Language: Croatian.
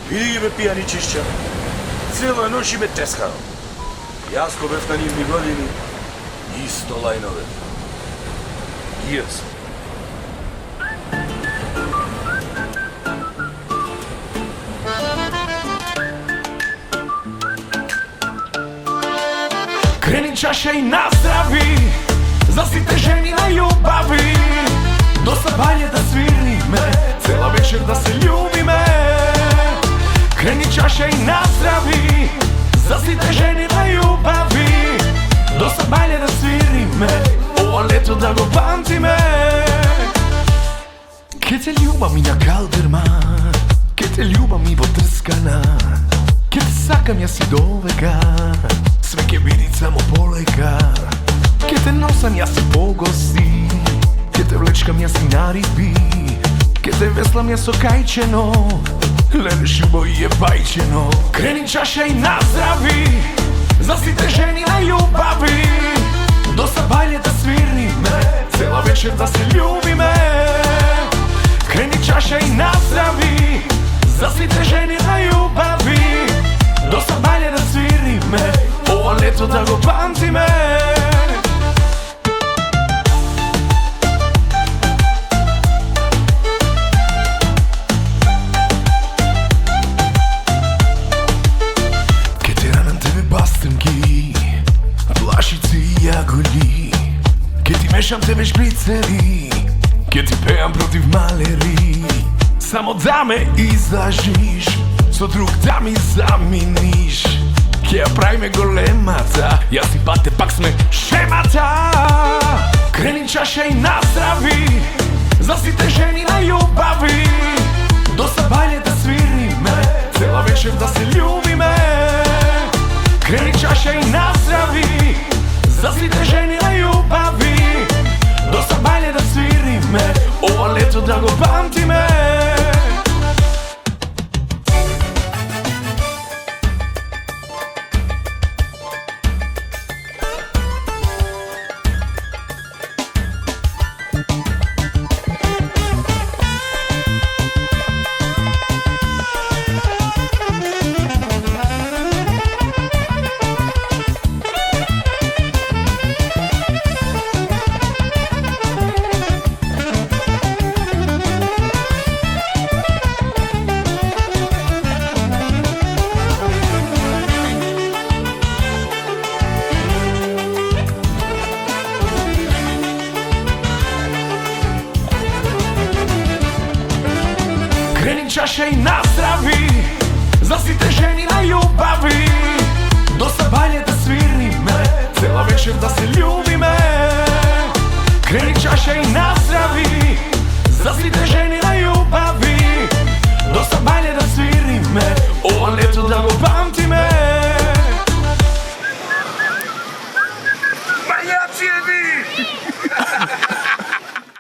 Vidi gi me pijani čišća. Cijelo noć me teskao. Jasko bez na njim godini. Isto lajnove. Yes. Kreni čaša i nazdravi, zasite ženi na ljubavi. Dosta balje da sviri me, cela večer da se ljubi me. Kreni čaša i nazdravi, zasite ženi na ljubavi. Dosta balje da sviri me, ovo leto da go pamti me. Che te ljubav mi na kalderman, che te ljubav mi potrskana, che te sakam ja si dovega, sve ke vidit samo polega. Che te nosam ja si pogosti, che te vlečkam ja si na ribi, che te veslam ja so kajčeno, ledeš ljubav je bajčeno. Kreni čaša i nazdravi, zasite ženi na ljubavi. Dosta balje da sviri me, cela večer da se ljubi me. Kreni čaša i nazdravi, zasite ženi na ljubavi. Dosta balje da sviri me, ovo leto da go pamti me. Che ti ranam tebe bastenki, plašici i jagulji, che ti mešam tebe špriceri, che ti pejam protiv maleri. Samo da me izažiš, so drug da mi zaminiš. Che pravi me golemata, ja si bate pak sme šemata. Kreni čaša i nazdravi, zasite ženi na ljubavi. Dosta balje da sviri me, cela večer da se ljubi me. Kreni čaša i nazdravi, zasite ženi na ljubavi. Dosta balje da sviri me, ovo leto da go pamti me. Kreni čaša i nazdravi, zasite ženi na ljubavi. Dosta balje da sviri me, cela večer da se ljubi me. Kreni čaša i nazdravi, zasite ženi